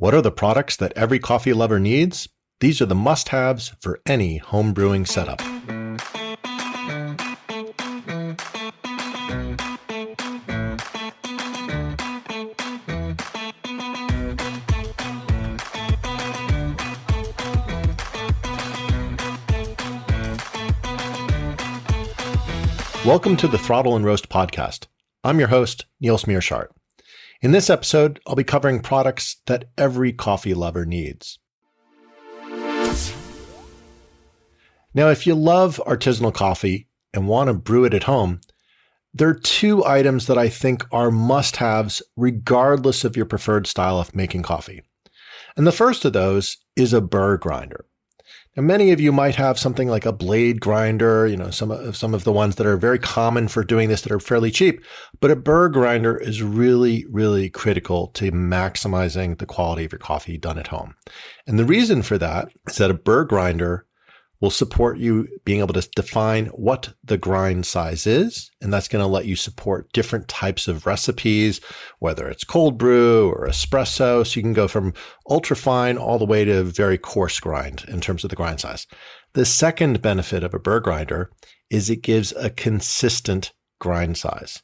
What are the products that every coffee lover needs? These are the must-haves for any home brewing setup. Welcome to the Throttle and Roast podcast. I'm your host, Niels Meersschaert. In this episode, I'll be covering products that every coffee lover needs. Now, if you love artisanal coffee and want to brew it at home, there are two items that I think are must-haves regardless of your preferred style of making coffee. And the first of those is a burr grinder. Now, many of you might have something like a blade grinder, some of the ones that are very common for doing this that are fairly cheap, but a burr grinder is really, really critical to maximizing the quality of your coffee done at home. And the reason for that is that a burr grinder will support you being able to define what the grind size is, and that's going to let you support different types of recipes, whether it's cold brew or espresso. So you can go from ultra fine all the way to very coarse grind in terms of the grind size. The second benefit of a burr grinder is it gives a consistent grind size.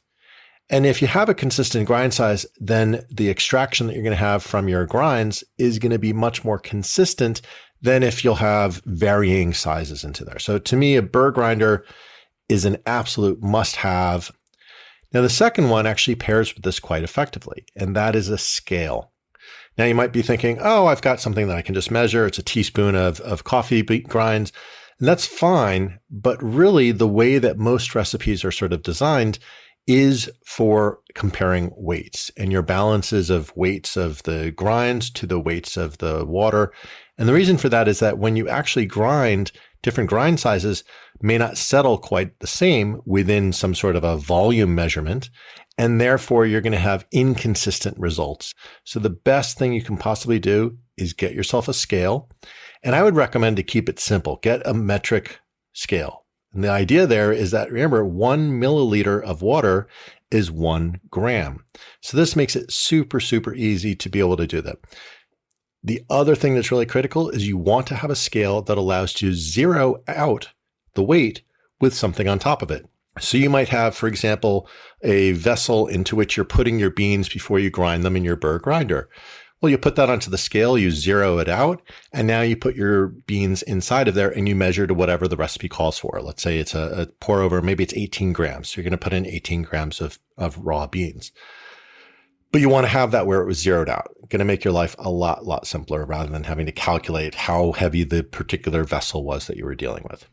And if you have a consistent grind size, then the extraction that you're going to have from your grinds is going to be much more consistent than if you'll have varying sizes into there. So to me, a burr grinder is an absolute must-have. Now, the second one actually pairs with this quite effectively, and that is a scale. Now, you might be thinking, oh, I've got something that I can just measure. It's a teaspoon of coffee grinds, and that's fine. But really, the way that most recipes are sort of designed is for comparing weights and your balances of weights of the grinds to the weights of the water. And the reason for that is that when you actually grind, different grind sizes may not settle quite the same within some sort of a volume measurement. And therefore, you're going to have inconsistent results. So the best thing you can possibly do is get yourself a scale. And I would recommend to keep it simple. Get a metric scale. And the idea there is that, remember, 1 milliliter of water is 1 gram. So this makes it super, super easy to be able to do that. The other thing that's really critical is you want to have a scale that allows you to zero out the weight with something on top of it. So you might have, for example, a vessel into which you're putting your beans before you grind them in your burr grinder. Well, you put that onto the scale, you zero it out, and now you put your beans inside of there and you measure to whatever the recipe calls for. Let's say it's a pour over, maybe it's 18 grams. So you're going to put in 18 grams of raw beans. But you want to have that where it was zeroed out. Going to make your life a lot simpler rather than having to calculate how heavy the particular vessel was that you were dealing with.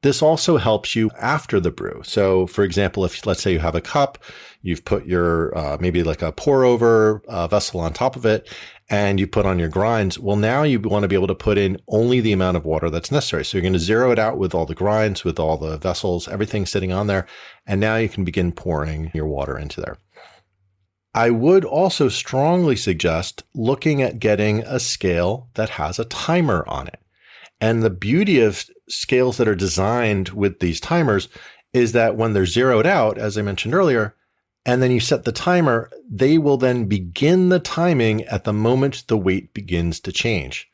This also helps you after the brew. So for example, if let's say you have a cup, you've put your maybe like a pour over vessel on top of it, and you put on your grinds. Well, now you want to be able to put in only the amount of water that's necessary. So you're going to zero it out with all the grinds, with all the vessels, everything sitting on there. And now you can begin pouring your water into there. I would also strongly suggest looking at getting a scale that has a timer on it. And the beauty of scales that are designed with these timers is that when they're zeroed out, as I mentioned earlier, and then you set the timer, they will then begin the timing at the moment the weight begins to change.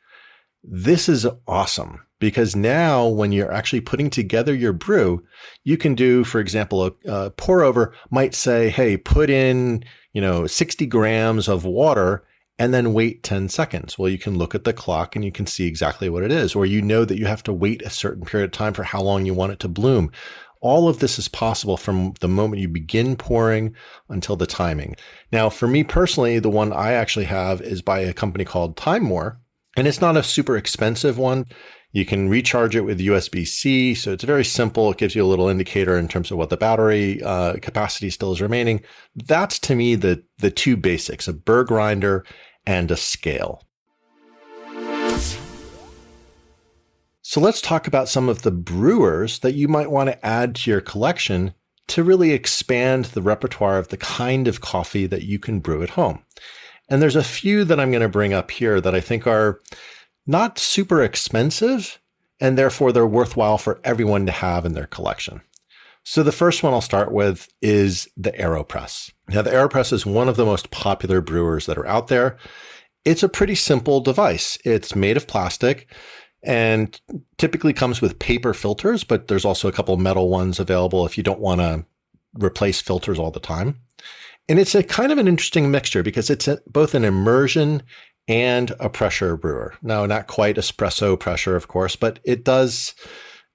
This is awesome because now when you're actually putting together your brew, you can do, for example, a pour over might say, hey, put in, 60 grams of water and then wait 10 seconds. Well, you can look at the clock and you can see exactly what it is, or that you have to wait a certain period of time for how long you want it to bloom. All of this is possible from the moment you begin pouring until the timing. Now, for me personally, the one I actually have is by a company called Timemore, and it's not a super expensive one. You can recharge it with USB-C, so it's very simple. It gives you a little indicator in terms of what the battery capacity still is remaining. That's, to me, the two basics, a burr grinder and a scale. So let's talk about some of the brewers that you might want to add to your collection to really expand the repertoire of the kind of coffee that you can brew at home. And there's a few that I'm going to bring up here that I think are not super expensive, and therefore they're worthwhile for everyone to have in their collection. So the first one I'll start with is the Aeropress. Now, the Aeropress is one of the most popular brewers that are out there. It's a pretty simple device. It's made of plastic and typically comes with paper filters, but there's also a couple metal ones available if you don't want to replace filters all the time. And it's a kind of an interesting mixture because it's both an immersion and a pressure brewer. Now, not quite espresso pressure, of course, but it does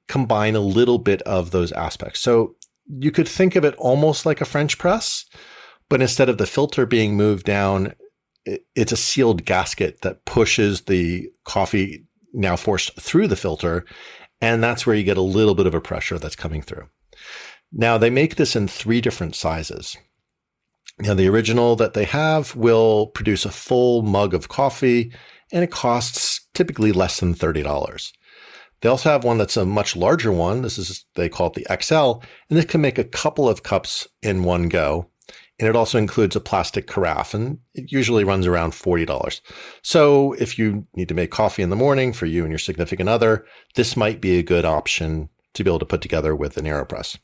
combine a little bit of those aspects. So you could think of it almost like a French press, but instead of the filter being moved down, it's a sealed gasket that pushes the coffee now forced through the filter. And that's where you get a little bit of a pressure that's coming through. Now, they make this in 3 different sizes. Now, the original that they have will produce a full mug of coffee, and it costs typically less than $30. They also have one that's a much larger one. They call it the XL, and it can make a couple of cups in one go. And it also includes a plastic carafe, and it usually runs around $40. So if you need to make coffee in the morning for you and your significant other, this might be a good option to be able to put together with an Aeropress.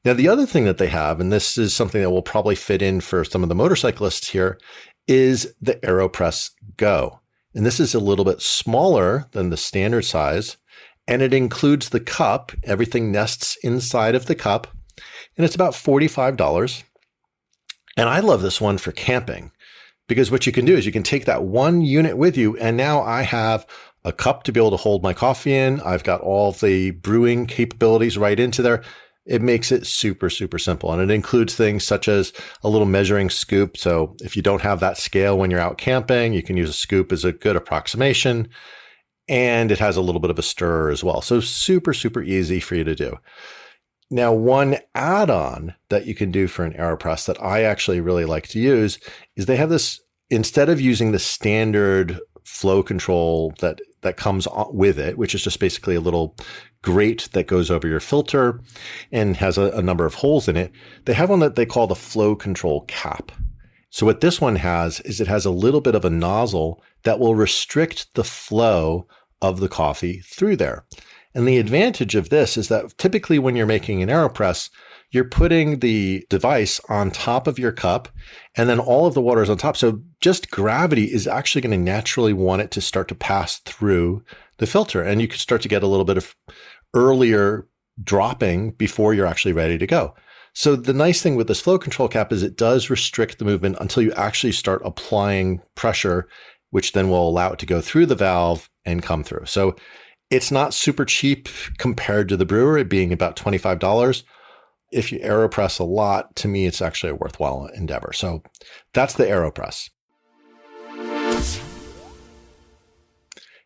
Now, the other thing that they have, and this is something that will probably fit in for some of the motorcyclists here, is the Aeropress Go. And this is a little bit smaller than the standard size, and it includes the cup. Everything nests inside of the cup, and it's about $45. And I love this one for camping because what you can do is you can take that one unit with you, and now I have a cup to be able to hold my coffee in. I've got all the brewing capabilities right into there. It makes it super, super simple. And it includes things such as a little measuring scoop. So if you don't have that scale when you're out camping, you can use a scoop as a good approximation. And it has a little bit of a stirrer as well. So super, super easy for you to do. Now, one add-on that you can do for an Aeropress that I actually really like to use is they have this, instead of using the standard flow control that comes with it, which is just basically a little grate that goes over your filter and has a number of holes in it, they have one that they call the flow control cap. So what this one has is it has a little bit of a nozzle that will restrict the flow of the coffee through there. And the advantage of this is that typically when you're making an Aeropress, you're putting the device on top of your cup and then all of the water is on top. So just gravity is actually going to naturally want it to start to pass through the filter. And you can start to get a little bit of earlier dropping before you're actually ready to go. So the nice thing with this flow control cap is it does restrict the movement until you actually start applying pressure, which then will allow it to go through the valve and come through. So it's not super cheap compared to the brewer, it being about $25. If you Aeropress a lot, to me, it's actually a worthwhile endeavor. So that's the Aeropress.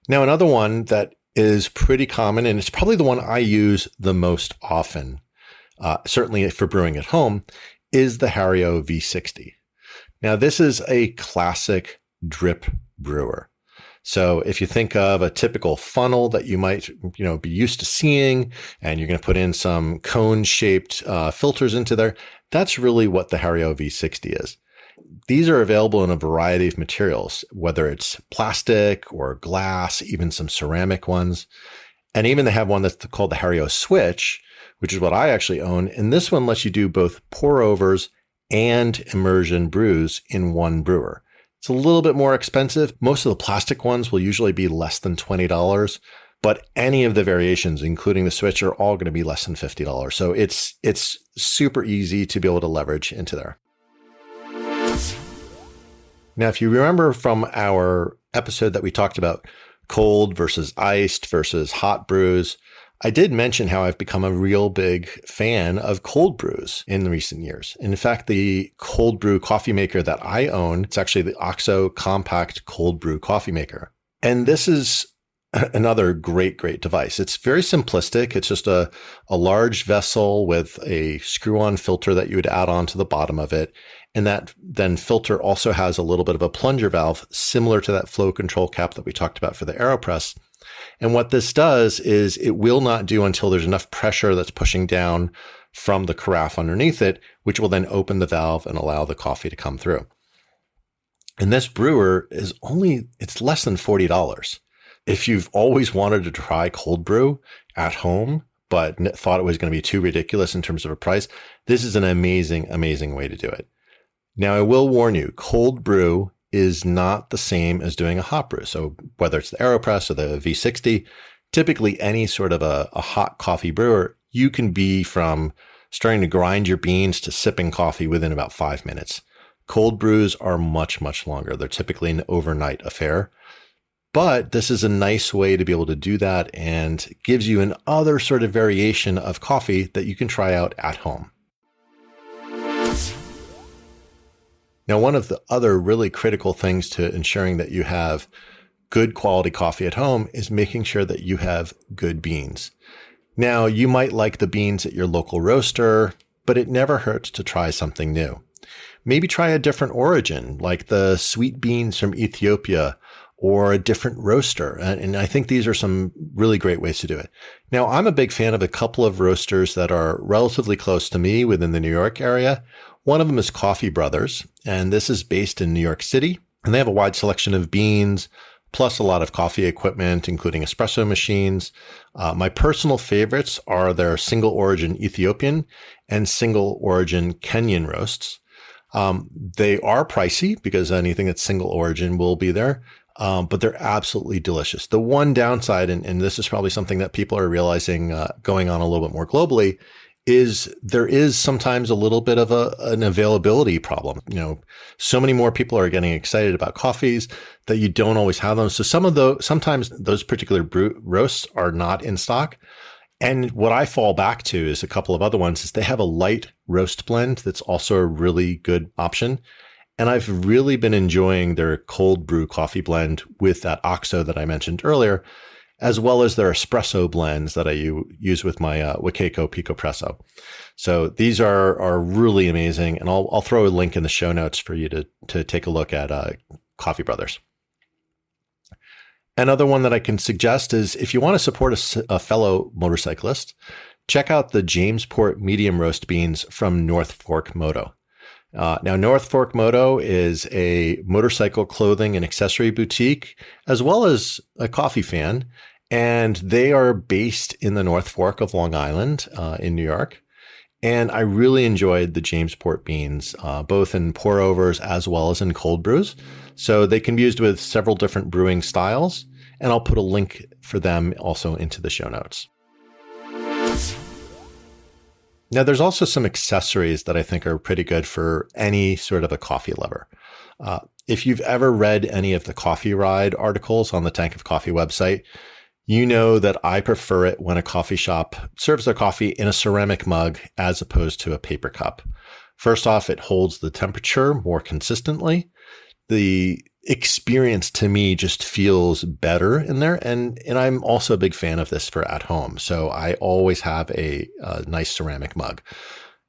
Now, another one that is pretty common, and it's probably the one I use the most often, certainly for brewing at home, is the Hario V60. Now, this is a classic drip brewer. So if you think of a typical funnel that you might, be used to seeing, and you're going to put in some cone-shaped filters into there, that's really what the Hario V60 is. These are available in a variety of materials, whether it's plastic or glass, even some ceramic ones. And even they have one that's called the Hario Switch, which is what I actually own. And this one lets you do both pour-overs and immersion brews in one brewer. It's a little bit more expensive. Most of the plastic ones will usually be less than $20, but any of the variations, including the Switch, are all going to be less than $50. So it's super easy to be able to leverage into there. Now, if you remember from our episode that we talked about cold versus iced versus hot brews, I did mention how I've become a real big fan of cold brews in recent years. In fact, the cold brew coffee maker that I own, it's actually the OXO Compact Cold Brew Coffee Maker. And this is another great device. It's very simplistic. It's just a large vessel with a screw-on filter that you would add on to the bottom of it. And that then filter also has a little bit of a plunger valve similar to that flow control cap that we talked about for the Aeropress. And what this does is it will not do until there's enough pressure that's pushing down from the carafe underneath it, which will then open the valve and allow the coffee to come through. And this brewer it's less than $40. If you've always wanted to try cold brew at home, but thought it was going to be too ridiculous in terms of a price, this is an amazing way to do it. Now, I will warn you, cold brew is not the same as doing a hot brew. So whether it's the Aeropress or the V60, typically any sort of a hot coffee brewer, you can be from starting to grind your beans to sipping coffee within about 5 minutes. Cold brews are much, much longer. They're typically an overnight affair. But this is a nice way to be able to do that and gives you an other sort of variation of coffee that you can try out at home. Now, one of the other really critical things to ensuring that you have good quality coffee at home is making sure that you have good beans. Now, you might like the beans at your local roaster, but it never hurts to try something new. Maybe try a different origin, like the sweet beans from Ethiopia, or a different roaster. And I think these are some really great ways to do it. Now, I'm a big fan of a couple of roasters that are relatively close to me within the New York area. One of them is Coffee Brothers, and this is based in New York City. And they have a wide selection of beans, plus a lot of coffee equipment, including espresso machines. My personal favorites are their single origin Ethiopian and single origin Kenyan roasts. They are pricey because anything that's single origin will be there. But they're absolutely delicious. The one downside, and this is probably something that people are realizing going on a little bit more globally, is there is sometimes a little bit of an availability problem. So many more people are getting excited about coffees that you don't always have them. So sometimes those particular roasts are not in stock. And what I fall back to is a couple of other ones is they have a light roast blend that's also a really good option. And I've really been enjoying their cold brew coffee blend with that OXO that I mentioned earlier, as well as their espresso blends that I use with my Wakeiko Picopresso. So these are really amazing. And I'll throw a link in the show notes for you to take a look at Coffee Brothers. Another one that I can suggest is if you want to support a fellow motorcyclist, check out the Jamesport medium roast beans from North Fork Moto. Now, North Fork Moto is a motorcycle clothing and accessory boutique, as well as a coffee fan, and they are based in the North Fork of Long Island in New York. And I really enjoyed the Jamesport beans, both in pour overs as well as in cold brews. So they can be used with several different brewing styles, and I'll put a link for them also into the show notes. Now, there's also some accessories that I think are pretty good for any sort of a coffee lover. If you've ever read any of the Coffee Ride articles on the Tank of Coffee website, you know that I prefer it when a coffee shop serves their coffee in a ceramic mug as opposed to a paper cup. First off, it holds the temperature more consistently. The experience to me just feels better in there. And I'm also a big fan of this for at home. So I always have a nice ceramic mug.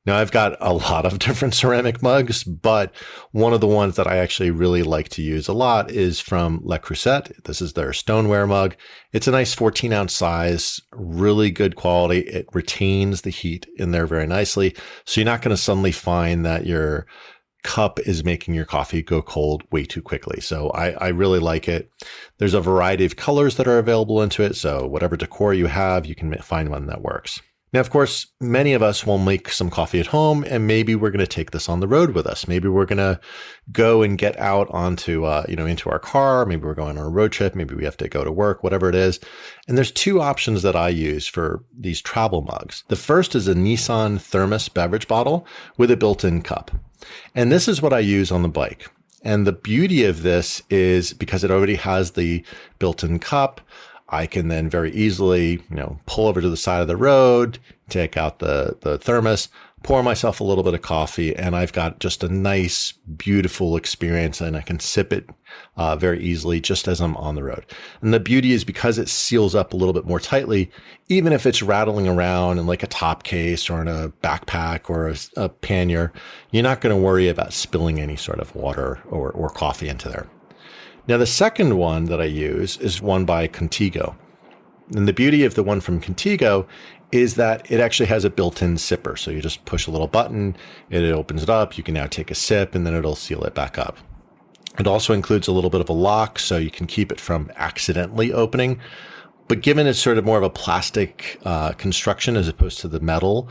Now, I've got a lot of different ceramic mugs, but one of the ones that I actually really like to use a lot is from Le Creuset. This is their stoneware mug. It's a nice 14-ounce size, really good quality. It retains the heat in there very nicely. So you're not going to suddenly find that your cup is making your coffee go cold way too quickly. So I really like it. There's a variety of colors that are available into it. So whatever decor you have, you can find one that works. Now, of course, many of us will make some coffee at home, and maybe we're going to take this on the road with us. Maybe we're going to go and get out onto, into our car. Maybe we're going on a road trip. Maybe we have to go to work, whatever it is. And there's two options that I use for these travel mugs. The first is a Nissan Thermos beverage bottle with a built-in cup. And this is what I use on the bike. And the beauty of this is because it already has the built-in cup, I can then very easily, pull over to the side of the road, take out the thermos, pour myself a little bit of coffee, and I've got just a nice, beautiful experience, and I can sip it very easily just as I'm on the road. And the beauty is because it seals up a little bit more tightly, even if it's rattling around in like a top case or in a backpack or a pannier, you're not going to worry about spilling any sort of water or coffee into there. Now, the second one that I use is one by Contigo. And the beauty of the one from Contigo is that it actually has a built-in sipper. So you just push a little button, it opens it up, you can now take a sip, and then it'll seal it back up. It also includes a little bit of a lock, so you can keep it from accidentally opening. But given it's sort of more of a plastic construction as opposed to the metal,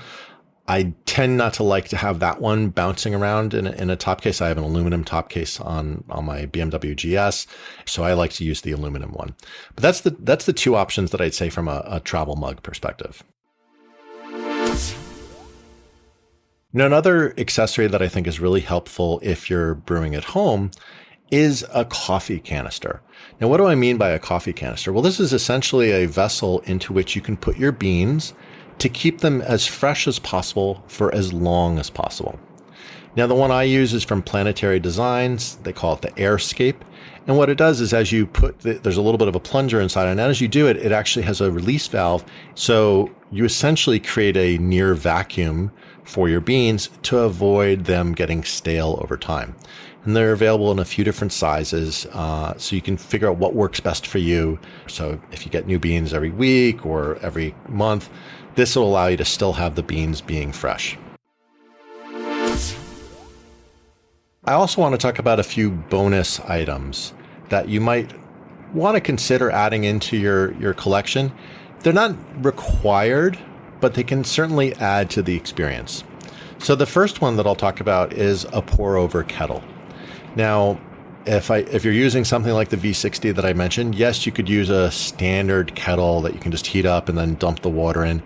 I tend not to like to have that one bouncing around in a top case. I have an aluminum top case on my BMW GS, so I like to use the aluminum one. But that's the two options that I'd say from a travel mug perspective. Now, another accessory that I think is really helpful if you're brewing at home is a coffee canister. Now, what do I mean by a coffee canister? Well, this is essentially a vessel into which you can put your beans to keep them as fresh as possible for as long as possible. Now, the one I use is from Planetary Designs. They call it the Airscape. And what it does is as you there's a little bit of a plunger inside, and as you do it, it actually has a release valve. So you essentially create a near vacuum for your beans to avoid them getting stale over time. And they're available in a few different sizes, so you can figure out what works best for you. So if you get new beans every week or every month, this will allow you to still have the beans being fresh. I also want to talk about a few bonus items that you might want to consider adding into your collection. They're not required, but they can certainly add to the experience. So the first one that I'll talk about is a pour-over kettle. Now, if you're using something like the V60 that I mentioned, yes, you could use a standard kettle that you can just heat up and then dump the water in,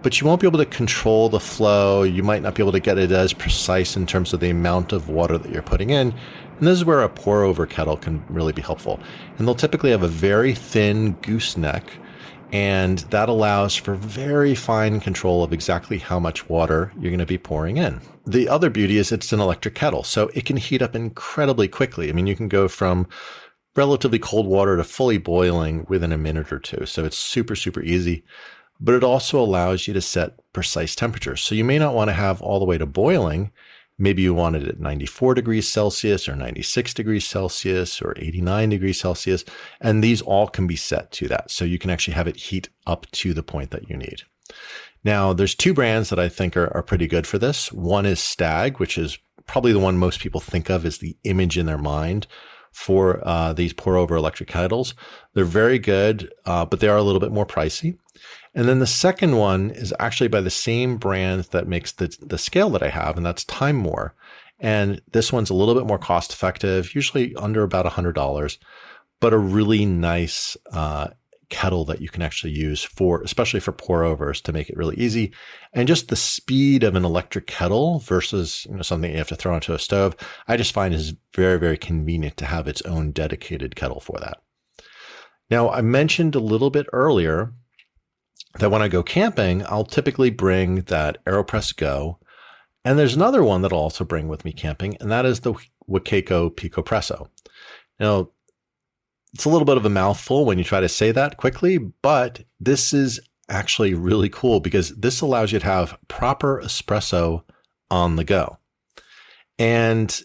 but you won't be able to control the flow. You might not be able to get it as precise in terms of the amount of water that you're putting in. And this is where a pour-over kettle can really be helpful. And they'll typically have a very thin gooseneck, and that allows for very fine control of exactly how much water you're going to be pouring in. The other beauty is it's an electric kettle, so it can heat up incredibly quickly. I mean, you can go from relatively cold water to fully boiling within a minute or two. So it's super, super easy. But it also allows you to set precise temperatures. So you may not want to have all the way to boiling. Maybe you want it at 94 degrees Celsius or 96 degrees Celsius or 89 degrees Celsius. And these all can be set to that. So you can actually have it heat up to the point that you need. Now, there's two brands that I think are pretty good for this. One is Stag, which is probably the one most people think of as the image in their mind for these pour-over electric kettles. They're very good, but they are a little bit more pricey. And then the second one is actually by the same brand that makes the scale that I have, and that's Time More. And this one's a little bit more cost effective, usually under about $100, but a really nice kettle that you can actually use especially for pour overs, to make it really easy. And just the speed of an electric kettle versus something you have to throw onto a stove, I just find is very, very convenient to have its own dedicated kettle for that. Now, I mentioned a little bit earlier that when I go camping, I'll typically bring that Aeropress Go. And there's another one that I'll also bring with me camping, and that is the Wakeco Picopresso. Now, it's a little bit of a mouthful when you try to say that quickly, but this is actually really cool because this allows you to have proper espresso on the go. And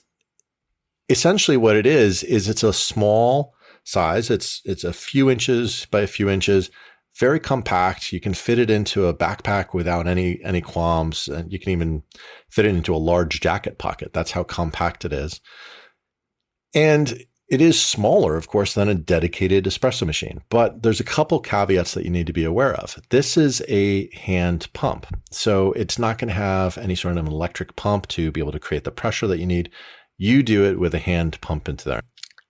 essentially what it is it's a small size. It's a few inches by a few inches, very compact. You can fit it into a backpack without any qualms. And you can even fit it into a large jacket pocket. That's how compact it is. And it is smaller, of course, than a dedicated espresso machine, but there's a couple caveats that you need to be aware of. This is a hand pump, so it's not going to have any sort of an electric pump to be able to create the pressure that you need. You do it with a hand pump into there.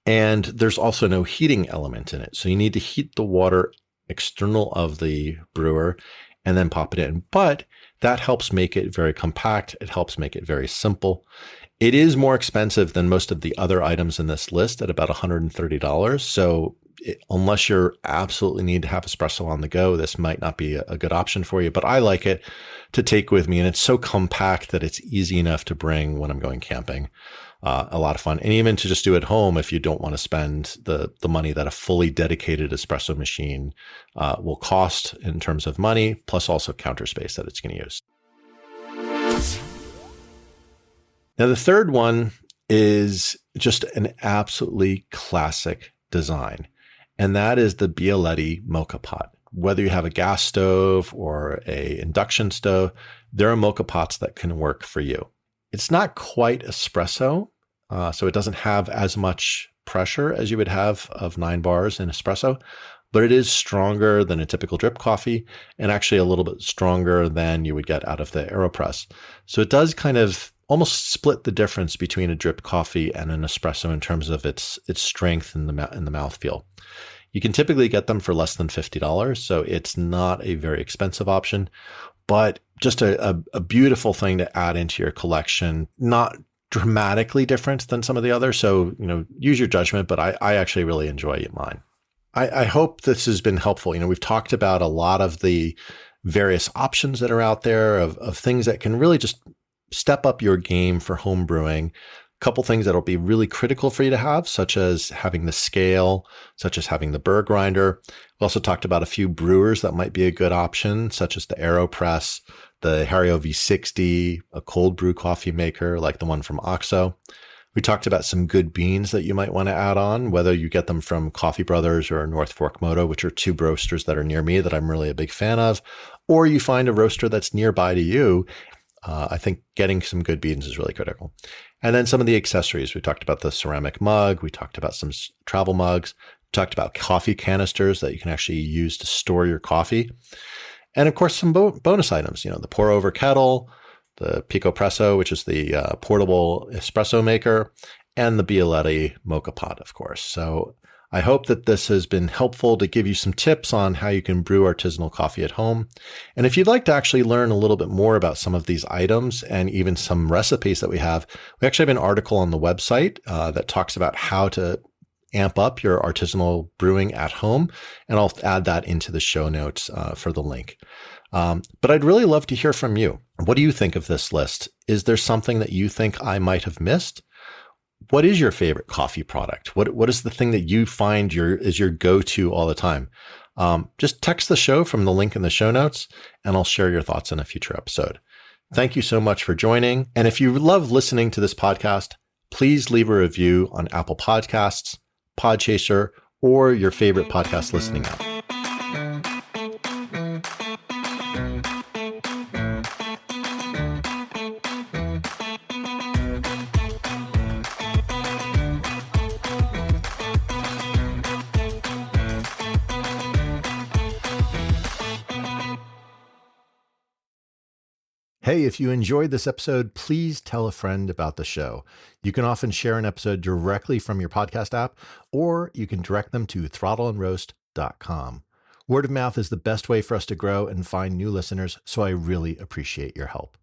And there's also no heating element in it. So you need to heat the water external of the brewer and then pop it in. But that helps make it very compact. It helps make it very simple. It is more expensive than most of the other items in this list at about $130. So unless you absolutely need to have espresso on the go, this might not be a good option for you. But I like it to take with me, and it's so compact that it's easy enough to bring when I'm going camping. A lot of fun. And even to just do at home if you don't want to spend the money that a fully dedicated espresso machine will cost in terms of money, plus also counter space that it's going to use. Now, the third one is just an absolutely classic design, and that is the Bialetti Moka Pot. Whether you have a gas stove or a induction stove, there are Moka Pots that can work for you. It's not quite espresso, so it doesn't have as much pressure as you would have of 9 bars in espresso, but it is stronger than a typical drip coffee and actually a little bit stronger than you would get out of the Aeropress. So it does kind of almost split the difference between a drip coffee and an espresso in terms of its strength in the mouthfeel. You can typically get them for less than $50, so it's not a very expensive option, but just a beautiful thing to add into your collection. Not dramatically different than some of the others, so use your judgment, but I actually really enjoy mine. I hope this has been helpful. We've talked about a lot of the various options that are out there of things that can really just step up your game for home brewing. Couple things that'll be really critical for you to have, such as having the scale, such as having the burr grinder. We also talked about a few brewers that might be a good option, such as the Aeropress, the Hario V60, a cold brew coffee maker like the one from OXO. We talked about some good beans that you might want to add on, whether you get them from Coffee Brothers or North Fork Moto, which are two roasters that are near me that I'm really a big fan of, or you find a roaster that's nearby to you. I think getting some good beans is really critical. And then some of the accessories. We talked about the ceramic mug. We talked about some travel mugs. We talked about coffee canisters that you can actually use to store your coffee. And of course, some bonus items, the pour over kettle, the Pico Presso, which is the portable espresso maker, and the Bialetti mocha pot, of course. So I hope that this has been helpful to give you some tips on how you can brew artisanal coffee at home. And if you'd like to actually learn a little bit more about some of these items and even some recipes that we actually have an article on the website that talks about how to amp up your artisanal brewing at home. And I'll add that into the show notes for the link. But I'd really love to hear from you. What do you think of this list? Is there something that you think I might have missed? What is your favorite coffee product? What is the thing that you find is your go-to all the time? Just text the show from the link in the show notes, and I'll share your thoughts in a future episode. Thank you so much for joining. And if you love listening to this podcast, please leave a review on Apple Podcasts, Podchaser, or your favorite podcast listening app. Hey, if you enjoyed this episode, please tell a friend about the show. You can often share an episode directly from your podcast app, or you can direct them to throttleandroast.com. Word of mouth is the best way for us to grow and find new listeners, so I really appreciate your help.